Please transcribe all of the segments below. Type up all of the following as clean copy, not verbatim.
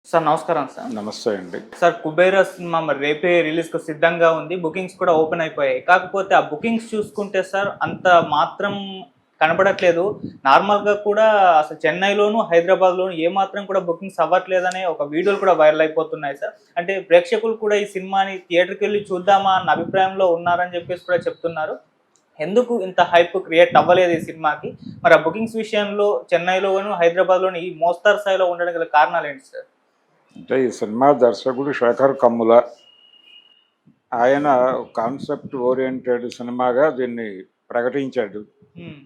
Sir నమస్కారం sir. నమస్తే అండి. సార్ 'కుబేరా' సినిమా మరి రేపే రిలీజ్‌కు సిద్ధంగా ఉంది. బుకింగ్స్ కూడా ఓపెన్ అయిపోయాయి. కాకపోతే ఆ బుకింగ్స్ చూసుకుంటే సార్ అంత మాత్రం కనపడట్లేదు. నార్మల్‌గా కూడా అసలు చెన్నైలోను, హైదరాబాద్‌లోను ఏమాత్రం కూడా బుకింగ్స్ అవ్వట్లేదనే ఒక వీడియోలు కూడా వైరల్ అయిపోతున్నాయి సార్. అంటే ప్రేక్షకులు కూడా ఈ సినిమాని థియేటర్‌కెళ్ళి చూద్దామా అన్న అభిప్రాయంలో ఉన్నారని చెప్పేసి కూడా చెప్తున్నారు. ఎందుకు ఇంత హైప్ క్రియేట్ అవ్వలేదు ఈ సినిమాకి? మరి ఆ బుకింగ్స్ విషయంలో చెన్నైలోను, హైదరాబాద్‌లోను ఈ మోస్తరు స్థాయిలో ఉండడం గల కారణాలేంటి సార్? అంటే ఈ సినిమా దర్శకుడు శేఖర్ కమ్ముల. ఆయన కాన్సెప్ట్ ఓరియంటెడ్ సినిమాగా దీన్ని ప్రకటించాడు. హ్మ్.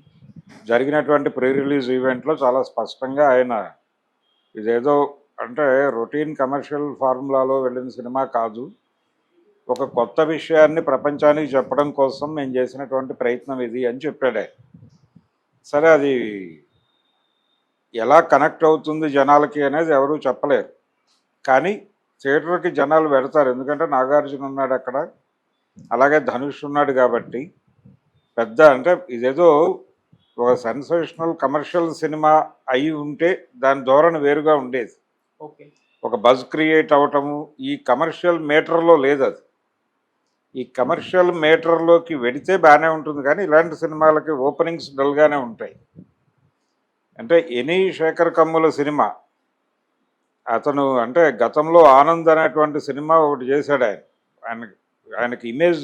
జరిగినటువంటి ప్రీ రిలీజ్ ఈవెంట్‌లో చాలా స్పష్టంగా ఆయన ఇదేదో అంటే రొటీన్ కమర్షియల్ ఫార్ములాలో వెళ్ళిన సినిమా కాదు. ఒక కొత్త విషయాన్ని ప్రపంచానికి చెప్పడం కోసం నేను చేసినటువంటి ప్రయత్నం ఇది అని చెప్పాడాయన. సరే అది ఎలా కనెక్ట్ అవుతుంది జనాలకి అనేది ఎవరూ చెప్పలేరు. కానీ థియేటర్‌కి జనాలు వెడతారు. ఎందుకంటే నాగార్జున ఉన్నాడు అక్కడ. అలాగే ధనుష్ ఉన్నాడు కాబట్టి పెద్ద అంటే ఇదేదో ఒక సెన్సేషనల్ కమర్షియల్ సినిమా అయి ఉంటే దాని ధోరణి వేరుగా ఉండేది. ఓకే. ఒక బజ్ క్రియేట్ అవ్వటము ఈ కమర్షియల్ మీటర్‌లో లేదది. ఈ కమర్షియల్ మీటర్‌లోకి వెడితే బానే ఉంటుంది కానీ ఇలాంటి సినిమాలకి ఓపెనింగ్స్ డల్‌గానే ఉంటాయి. అంటే ఎనీ శేఖర్ కమ్ముల సినిమా అతను అంటే గతంలో 'ఆనంద్' అనేటువంటి సినిమా ఒకటి చేశాడు ఆయన. ఆయనకి ఆయనకి ఇమేజ్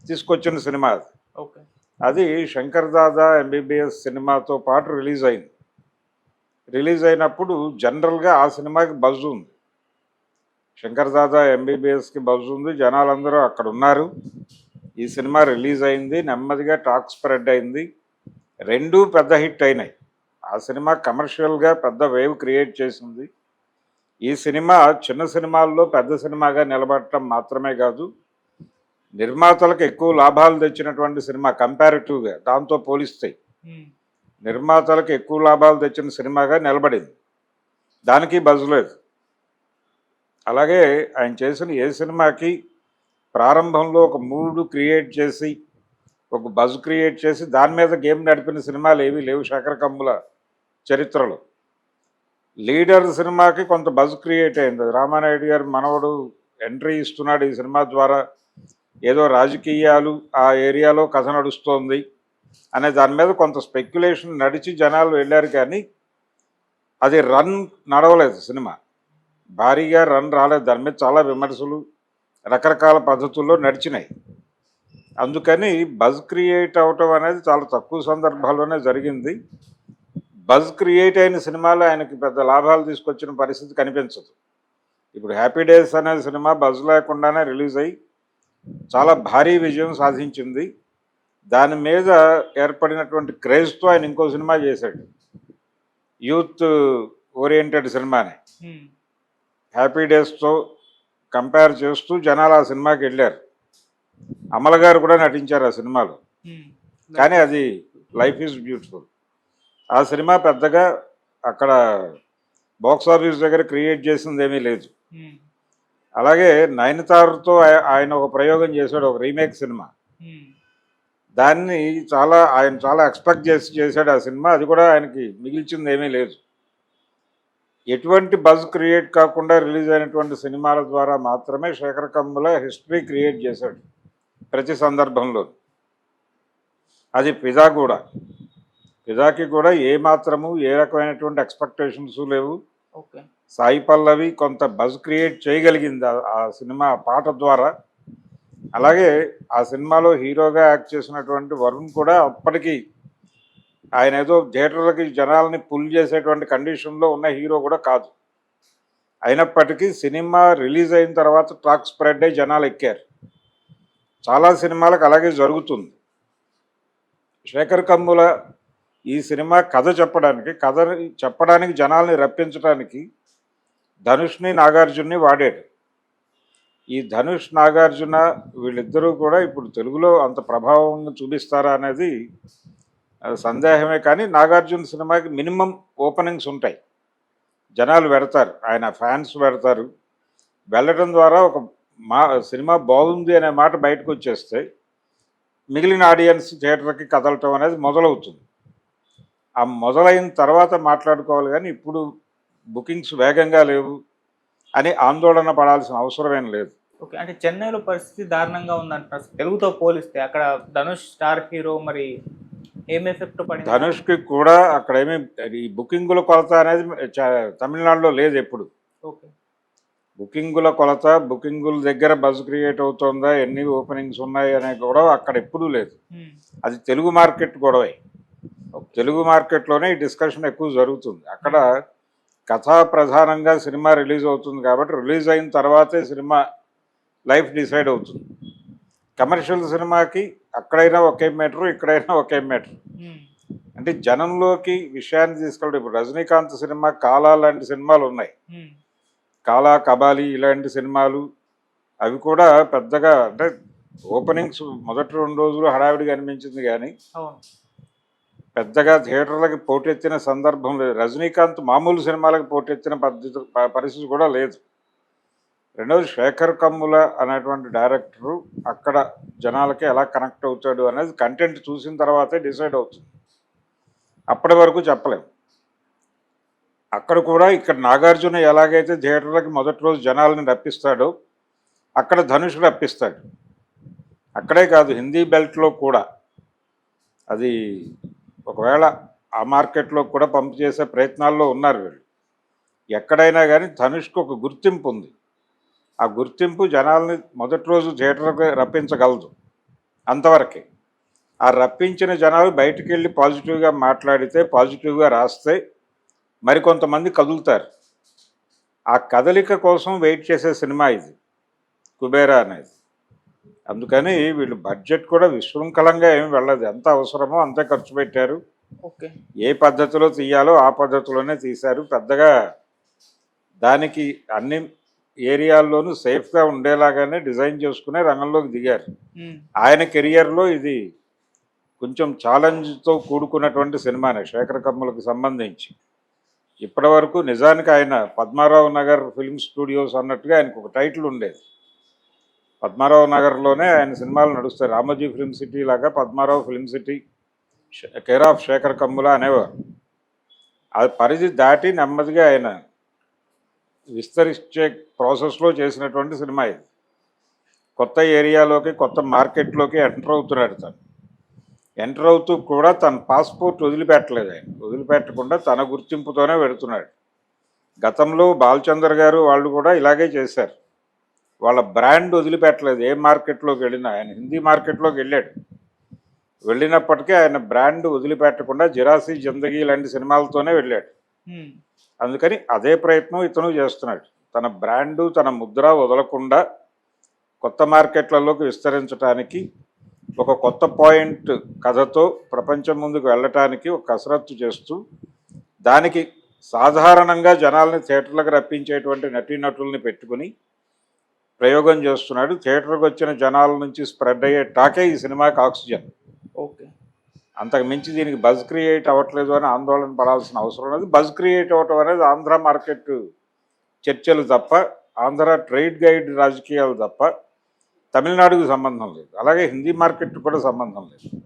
తీసుకొచ్చిన సినిమా అది. ఓకే. అది 'శంకర్ దాదా ఎంబీబీఎస్' సినిమాతో పాటు రిలీజ్ అయింది. రిలీజ్ అయినప్పుడు జనరల్‌గా ఆ సినిమాకి బజ్ ఉంది. 'శంకర్ దాదా ఎంబీబీఎస్‌కి బజ్ ఉంది. జనాలందరూ అక్కడ ఉన్నారు. ఈ సినిమా రిలీజ్ అయింది. నెమ్మదిగా టాక్ స్ప్రెడ్ అయింది. రెండూ పెద్ద హిట్ అయినాయి. ఆ సినిమా కమర్షియల్‌గా పెద్ద వేవ్ క్రియేట్ చేసింది. ఈ సినిమా చిన్న సినిమాల్లో పెద్ద సినిమాగా నిలబడటం మాత్రమే కాదు, నిర్మాతలకు ఎక్కువ లాభాలు తెచ్చినటువంటి సినిమా కంపారిటివ్గా దాంతో పోలిస్తే నిర్మాతలకు ఎక్కువ లాభాలు తెచ్చిన సినిమాగా నిలబడింది. దానికి బజ్ లేదు. అలాగే ఆయన చేసిన ఏ సినిమాకి ప్రారంభంలో ఒక మూడ్ క్రియేట్ చేసి ఒక బజ్ క్రియేట్ చేసి దాని మీద గేమ్ నడిపిన సినిమాలు ఏవీ లేవు శేఖర్ కమ్ముల చరిత్రలో. లీడర్ సినిమాకి కొంత బజ్ క్రియేట్ అయింది. రామానాయుడు గారు మనవడు ఎంట్రీ ఇస్తున్నాడు ఈ సినిమా ద్వారా, ఏదో రాజకీయాలు ఆ ఏరియాలో కథ నడుస్తోంది అనే దాని మీద కొంత స్పెక్యులేషన్ నడిచి జనాలు వెళ్ళారు. కానీ అది రన్ నడవలేదు. సినిమా భారీగా రన్ రాలేదు. దాని మీద చాలా విమర్శలు రకరకాల పద్ధతుల్లో నడిచినాయి. అందుకని బజ్ క్రియేట్ అవటం అనేది చాలా తక్కువ సందర్భాల్లోనే జరిగింది. బజ్ క్రియేట్ అయిన సినిమాలో ఆయనకి పెద్ద లాభాలు తీసుకొచ్చిన పరిస్థితి కనిపించదు. ఇప్పుడు 'హ్యాపీ డేస్' అనే సినిమా బజ్ లేకుండానే రిలీజ్ అయ్యి చాలా భారీ విజయం సాధించింది. దాని మీద ఏర్పడినటువంటి క్రేజ్తో ఆయన ఇంకో సినిమా చేశాడు, యూత్ ఓరియంటెడ్ సినిమాని. 'హ్యాపీ డేస్'తో కంపేర్ చేస్తూ జనాలు ఆ సినిమాకి వెళ్ళారు. అమల గారు కూడా నటించారు ఆ సినిమాలో. కానీ అది 'లైఫ్ ఈజ్ బ్యూటిఫుల్' ఆ సినిమా పెద్దగా అక్కడ బాక్స్ ఆఫీస్ దగ్గర క్రియేట్ చేసింది ఏమీ లేదు. అలాగే నయనతారతో ఆయన ఒక ప్రయోగం చేశాడు, ఒక రీమేక్ సినిమా. దాన్ని ఆయన చాలా ఎక్స్పెక్ట్ చేశాడు ఆ సినిమా. అది కూడా ఆయనకి మిగిల్చింది ఏమీ లేదు. ఎటువంటి బజ్ క్రియేట్ కాకుండా రిలీజ్ అయినటువంటి సినిమాల ద్వారా మాత్రమే శేఖర్ కమ్ముల హిస్టరీ క్రియేట్ చేశాడు ప్రతి సందర్భంలో. అది ఫిదా కూడా. ఫిదాకి కూడా ఏ మాత్రము ఏ రకమైనటువంటి ఎక్స్పెక్టేషన్స్ లేవు. సాయి పల్లవి కొంత బజ్ క్రియేట్ చేయగలిగింది ఆ సినిమా పాట ద్వారా. అలాగే ఆ సినిమాలో హీరోగా యాక్ట్ చేసినటువంటి వరుణ్ కూడా అప్పటికి ఆయన ఏదో థియేటర్లకి జనాలని పుల్ చేసేటువంటి కండిషన్లో ఉన్న హీరో కూడా కాదు. అయినప్పటికీ సినిమా రిలీజ్ అయిన తర్వాత టాక్ స్ప్రెడ్ అయ్యి జనాలు ఎక్కారు. చాలా సినిమాలకు అలాగే జరుగుతుంది. శేఖర్ కమ్ముల ఈ సినిమా కథ చెప్పడానికి జనాల్ని రప్పించడానికి ధనుష్ని నాగార్జున్ని వాడాడు. ఈ ధనుష్ నాగార్జున వీళ్ళిద్దరూ కూడా ఇప్పుడు తెలుగులో అంత ప్రభావం చూపిస్తారా అనేది సందేహమే. కానీ నాగార్జున సినిమాకి మినిమం ఓపెనింగ్స్ ఉంటాయి, జనాలు వెడతారు, ఆయన ఫ్యాన్స్ వెడతారు. వెళ్ళడం ద్వారా ఒక సినిమా బాగుంది అనే మాట బయటకు వచ్చేస్తే మిగిలిన ఆడియన్స్ థియేటర్కి కదలటం అనేది మొదలవుతుంది. ఆ మొదలైన తర్వాత మాట్లాడుకోవాలి. కానీ ఇప్పుడు బుకింగ్స్ వేగంగా లేవు. అని ఆందోళన పడాల్సిన అవసరమేం లేదు. ఓకే. అంటే చెన్నైలో పరిస్థితి దారుణంగా ఉందంటున్నారు. తెలుగుతో పోలిస్తే అక్కడ ధనుష్ స్టార్ హీరో మరి ఏం ఎఫెక్ట్ పడింది? ధనుష్కి కూడా అక్కడేమీ ఈ బుకింగుల కొలత అనేది తమిళనాడులో లేదు ఎప్పుడు. ఓకే. బుకింగుల కొలత, బుకింగుల దగ్గర బజ్ క్రియేట్ అవుతుందా, ఎన్ని ఓపెనింగ్స్ ఉన్నాయి అనే గొడవ అక్కడ ఎప్పుడూ లేదు. అది తెలుగు మార్కెట్ గొడవే. తెలుగు మార్కెట్లోనే ఈ డిస్కషన్ ఎక్కువ జరుగుతుంది. అక్కడ కథా ప్రధానంగా సినిమా రిలీజ్ అవుతుంది కాబట్టి రిలీజ్ అయిన తర్వాతే సినిమా లైఫ్ డిసైడ్ అవుతుంది. కమర్షియల్ సినిమాకి అక్కడైనా ఒకే మీటరు, ఇక్కడైనా ఒకే మీటరు. అంటే జనంలోకి విషయాన్ని తీసుకెళ్ళడం. ఇప్పుడు రజనీకాంత్ సినిమా కాలా లాంటి సినిమాలు ఉన్నాయి. కాలా, కబాలి ఇలాంటి సినిమాలు అవి కూడా పెద్దగా అంటే ఓపెనింగ్స్ మొదటి 2 రోజులు హడావిడిగా అనిపించింది కానీ పెద్దగా థియేటర్లకి పోటెత్తిన సందర్భం లేదు. రజనీకాంత్ మామూలు సినిమాలకు పోటెత్తిన పరిస్థితి కూడా లేదు. రెండవది శేఖర్ కమ్ముల అనేటువంటి డైరెక్టరు అక్కడ జనాలకి ఎలా కనెక్ట్ అవుతాడు అనేది కంటెంట్ చూసిన తర్వాతే డిసైడ్ అవుతుంది. అప్పటి వరకు చెప్పలేము. అక్కడ కూడా ఇక్కడ నాగార్జున ఎలాగైతే థియేటర్లకి మొదటి రోజు జనాలని రప్పిస్తాడో అక్కడ ధనుష్ రప్పిస్తాడు. అక్కడే కాదు, హిందీ బెల్ట్లో కూడా అది ఒకవేళ ఆ మార్కెట్లో కూడా పంపు చేసే ప్రయత్నాల్లో ఉన్నారు వీళ్ళు. ఎక్కడైనా కానీ ధనుష్కి ఒక గుర్తింపు ఉంది. ఆ గుర్తింపు జనాల్ని మొదటి రోజు థియేటర్కి రప్పించగలదు, అంతవరకే. ఆ రప్పించిన జనాలు బయటికి వెళ్ళి పాజిటివ్గా మాట్లాడితే, పాజిటివ్గా రాస్తే మరికొంతమంది కదులుతారు. ఆ కదలిక కోసం వెయిట్ చేసే సినిమా ఇది కుబేరా అనేది. అందుకని వీళ్ళు బడ్జెట్ కూడా విశృంఖలంగా ఏమి వెళ్ళదు. ఎంత అవసరమో అంతే ఖర్చు పెట్టారు. ఓకే. ఏ పద్ధతిలో తీయాలో ఆ పద్ధతిలోనే తీశారు. పెద్దగా దానికి అన్ని ఏరియాల్లోనూ సేఫ్గా ఉండేలాగానే డిజైన్ చేసుకునే రంగంలోకి దిగారు. ఆయన కెరియర్లో ఇది కొంచెం ఛాలెంజ్తో కూడుకున్నటువంటి సినిమానే శేఖర్ కమ్ములకు సంబంధించి. ఇప్పటి వరకు నిజానికి ఆయన పద్మారావు నగర్ ఫిల్మ్ స్టూడియోస్ అన్నట్టుగా ఆయనకు ఒక టైటిల్ ఉండేది. పద్మారావు నగర్లోనే ఆయన సినిమాలు నడుస్తాయి. రామోజీ ఫిల్మ్ సిటీ లాగా Padmarao film city, care of Shekhar Kammula అనేవారు. ఆ పరిధి దాటి నెమ్మదిగా ఆయన విస్తరించే ప్రాసెస్లో చేసినటువంటి సినిమా ఇది. కొత్త ఏరియాలోకి, కొత్త మార్కెట్లోకి ఎంటర్ అవుతున్నాడు తను. ఎంటర్ అవుతూ కూడా తన పాస్పోర్ట్ వదిలిపెట్టలేదు. ఆయన వదిలిపెట్టకుండా తన గుర్తింపుతోనే వెళుతున్నాడు. గతంలో బాలచందర్ గారు వాళ్ళు కూడా ఇలాగే చేశారు. వాళ్ళ బ్రాండ్ వదిలిపెట్టలేదు. ఏ మార్కెట్లోకి వెళ్ళినా. ఆయన హిందీ మార్కెట్లోకి వెళ్ళాడు. వెళ్ళినప్పటికీ ఆయన బ్రాండ్ వదిలిపెట్టకుండా జిరాసీ జిందగీ లాంటి సినిమాలతోనే వెళ్ళాడు. అందుకని అదే ప్రయత్నం ఇతను చేస్తున్నాడు. తన బ్రాండు, తన ముద్ర వదలకుండా కొత్త మార్కెట్లలోకి విస్తరించడానికి, ఒక కొత్త పాయింట్ కథతో ప్రపంచం ముందుకు వెళ్ళటానికి ఒక కసరత్తు చేస్తూ, దానికి సాధారణంగా జనాల్ని థియేటర్లకు రప్పించేటువంటి నటీనటుల్ని పెట్టుకుని ప్రయోగం చేస్తున్నాడు. థియేటర్కి వచ్చిన జనాల నుంచి స్ప్రెడ్ అయ్యే టాకే ఈ సినిమాకి ఆక్సిజన్. ఓకే. అంతకు మించి దీనికి బజ్ క్రియేట్ అవ్వట్లేదు అని ఆందోళన పడాల్సిన అవసరం లేదు. బజ్ క్రియేట్ అవ్వటం అనేది ఆంధ్ర మార్కెట్ చర్చలు తప్ప, ఆంధ్ర ట్రేడ్ గైడ్ రాజకీయాలు తప్ప తమిళనాడుకు సంబంధం లేదు. అలాగే హిందీ మార్కెట్ కూడా సంబంధం లేదు.